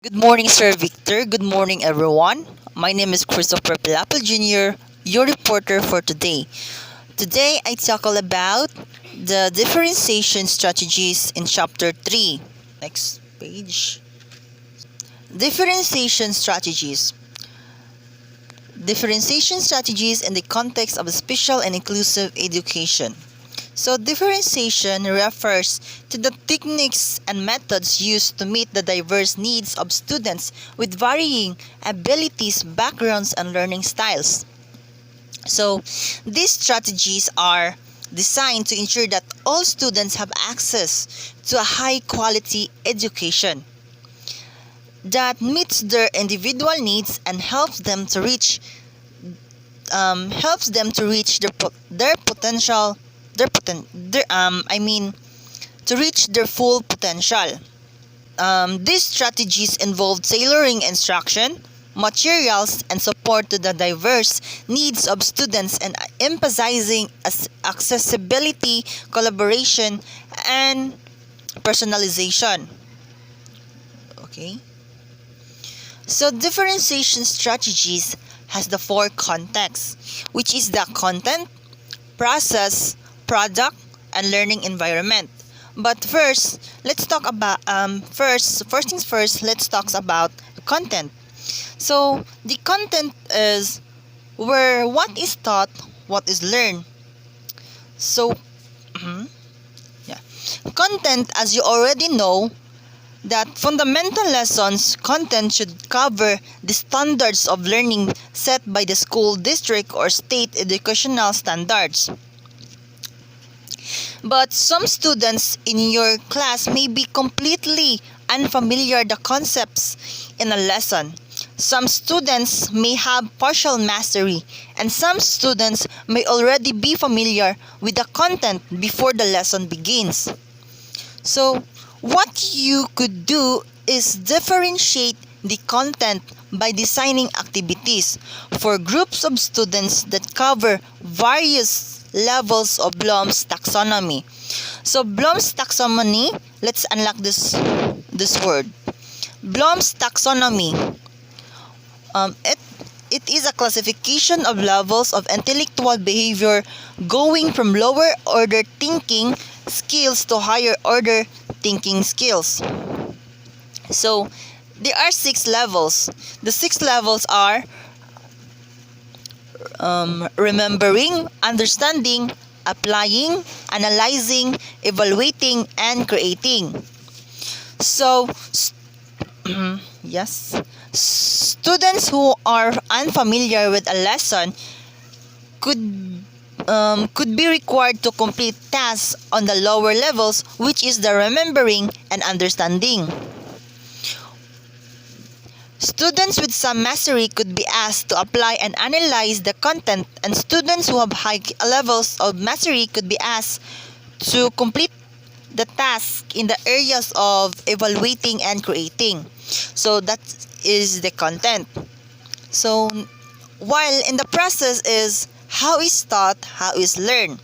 Good morning, Sir Victor. Good morning, everyone. My name is Christopher Pilapil Jr., your reporter for today. Today, I tackle about the differentiation strategies in Chapter 3. Next page. Differentiation strategies. Differentiation strategies in the context of special and inclusive education. So, differentiation refers to the techniques and methods used to meet the diverse needs of students with varying abilities, backgrounds, and learning styles. So, these strategies are designed to ensure that all students have access to a high quality education that meets their individual needs and helps them to reach their potential their poten- their I mean to reach their full potential. These strategies involve tailoring instruction, materials, and support to the diverse needs of students and emphasizing accessibility, collaboration, and personalization. Okay. So differentiation strategies has the four contexts, which is the content, process, product, and learning environment. But first, let's talk about first things first, let's talk about content. So, the content is where what is taught, what is learned. So, yeah. Content, as you already know, that fundamental lessons content should cover the standards of learning set by the school district or state educational standards. But some students in your class may be completely unfamiliar the concepts in a lesson. Some students may have partial mastery, and some students may already be familiar with the content before the lesson begins. So, what you could do is differentiate the content by designing activities for groups of students that cover various levels of Bloom's taxonomy. So Bloom's taxonomy, let's unlock this word. Bloom's taxonomy. It is a classification of levels of intellectual behavior going from lower order thinking skills to higher order thinking skills. So there are 6 levels. The 6 levels are remembering, understanding, applying, analyzing, evaluating, and creating. So, yes, students who are unfamiliar with a lesson could could be required to complete tasks on the lower levels, which is the remembering and understanding. Students with some mastery could be asked to apply and analyze the content, and students who have high levels of mastery could be asked to complete the task in the areas of evaluating and creating. So that is the content. So while in the process is how is taught, how is learned.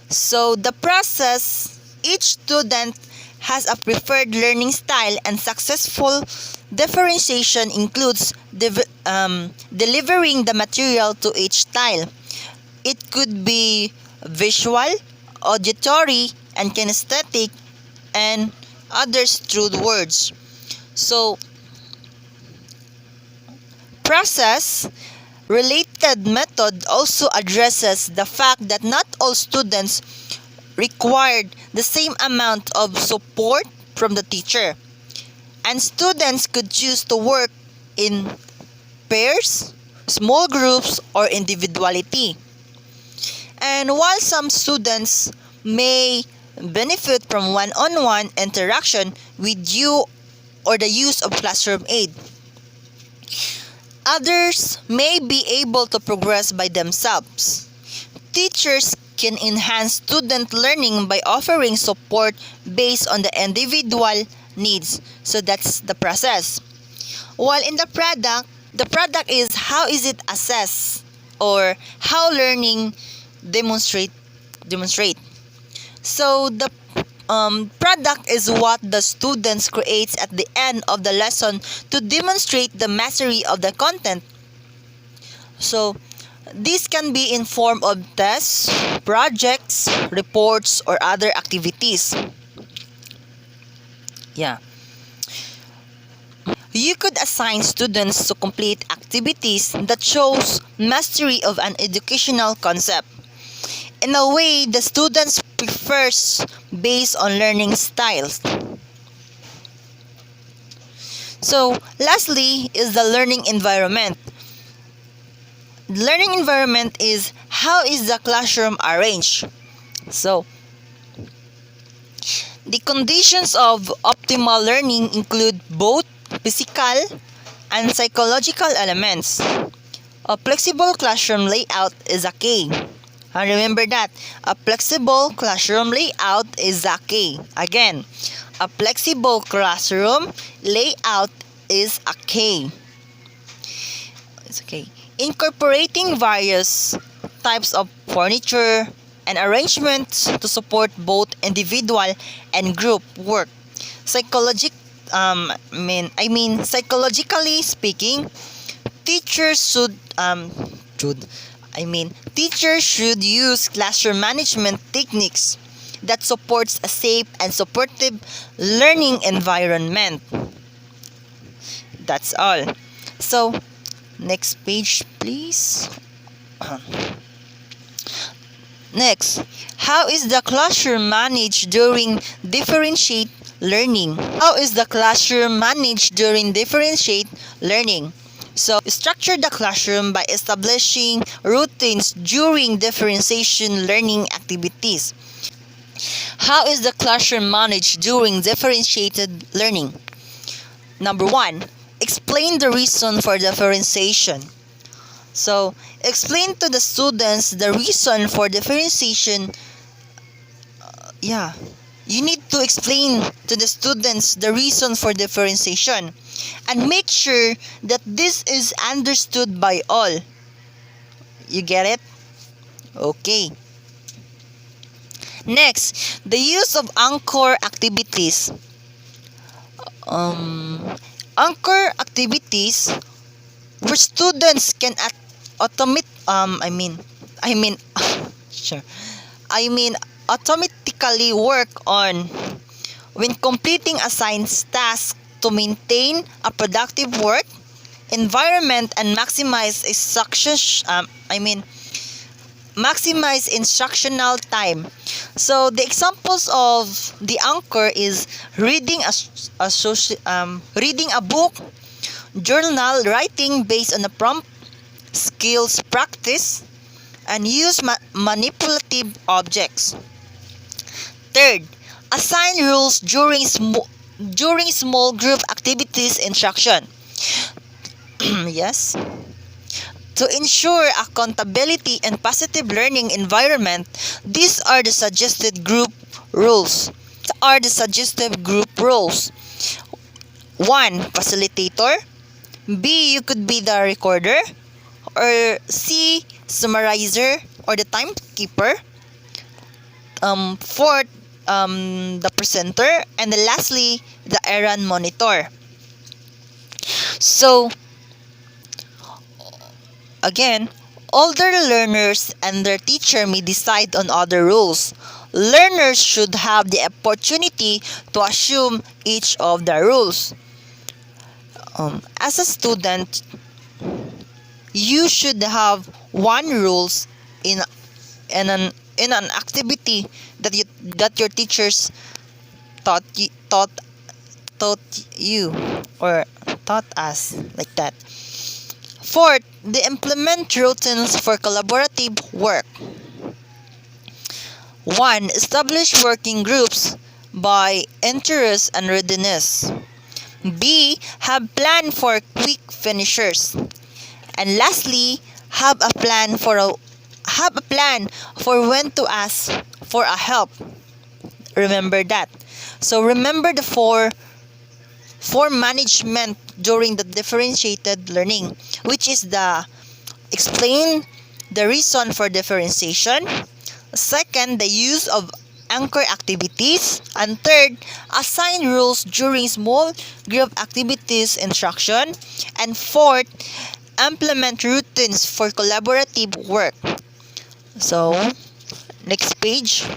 So the process, each student has a preferred learning style, and successful differentiation includes delivering the material to each style. It could be visual, auditory, and kinesthetic, and others through the words. So, process related method also addresses the fact that not all students required the same amount of support from the teacher, and students could choose to work in pairs, small groups, or individuality. And while some students may benefit from one-on-one interaction with you or the use of classroom aid, others may be able to progress by themselves. Teachers can enhance student learning by offering support based on the individual needs. So that's the process. While in the product is how is it assessed or how learning demonstrate. So Product is what the students creates at the end of the lesson to demonstrate the mastery of the content. So, this can be in form of tests, projects, reports, or other activities. Yeah. You could assign students to complete activities that shows mastery of an educational concept. In a way, the students prefers based on learning styles. So, lastly is the learning environment. The learning environment is how is the classroom arranged. So, the conditions of optimal learning include both physical and psychological elements. A flexible classroom layout is a key. Remember that. A flexible classroom layout is a key. Again, a flexible classroom layout is a key. It's okay. Incorporating various types of furniture and arrangements to support both individual and group work. Psychologically speaking, teachers should use classroom management techniques that supports a safe and supportive learning environment. That's all. So, next page, please. Next, how is the classroom managed during differentiate learning? How is the classroom managed during differentiate learning? So, structure the classroom by establishing routines during differentiation learning activities. How is the classroom managed during differentiated learning? Number 1, explain the reason for differentiation. So, explain to the students the reason for differentiation. You need to explain to the students the reason for differentiation and make sure that this is understood by all. You get it? Okay. Next, the use of anchor activities. Anchor activities where students can automatically work on when completing assigned tasks to maintain a productive work environment and maximize instructional time. So the examples of the anchor is reading a book, journal writing based on a prompt, skills practice, and use manipulative objects. Third, assign rules during small group activities instruction. Yes. To ensure accountability and positive learning environment, these are the suggested group rules. 1. Facilitator. B. You could be the recorder. Or C. Summarizer or the timekeeper. 4. The presenter. And lastly, the errand monitor. So, again, older learners and their teacher may decide on other rules. Learners should have the opportunity to assume each of the rules. As a student, you should have one rules in an activity that your teachers taught you or taught us, like that. 4th, they implement routines for collaborative work. 1. Establish working groups by interest and readiness. B. Have plan for quick finishers. And lastly, have a plan for when to ask for a help. Remember that. So remember the four management during the differentiated learning, which is the explain the reason for differentiation. Second, the use of anchor activities. And third, assign rules during small group activities instruction. And fourth, implement routines for collaborative work. So, next page.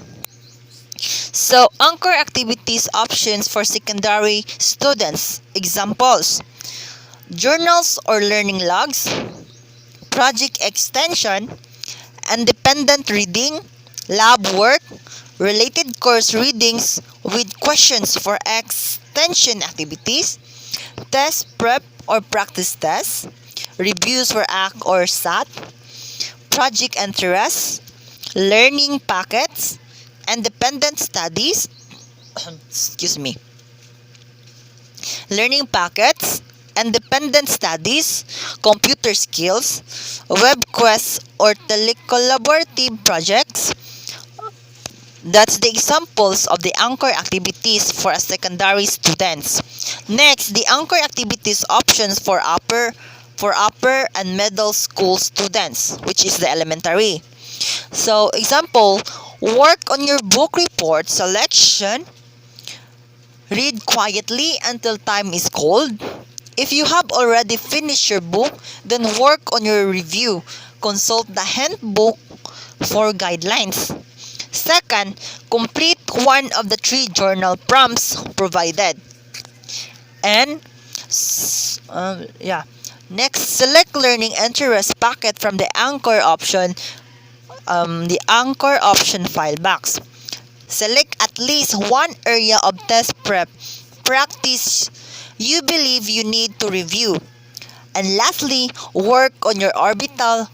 So, anchor activities options for secondary students. Examples: journals or learning logs, project extension, independent reading, lab work, related course readings with questions for extension activities, test prep or practice tests, reviews for ACT or SAT, project interests, learning packets, independent studies, excuse me, learning packets, independent studies, computer skills, web quests, or telecollaborative projects. That's the examples of the anchor activities for a secondary students. Next, the anchor activities options for upper and middle school students, which is the elementary. So, example, work on your book report selection, read quietly until time is called. If you have already finished your book, then work on your review. Consult the handbook for guidelines. Second, complete one of the 3 journal prompts provided. And next, select learning interest packet from the anchor option, file box. Select at least one area of test prep practice you believe you need to review. And lastly, work on your orbital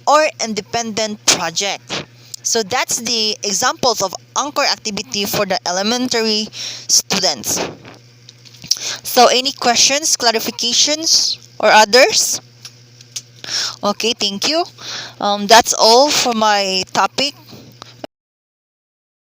or independent project. So that's the examples of anchor activity for the elementary students. So any questions, clarifications, or others? Okay, thank you. That's all for my topic.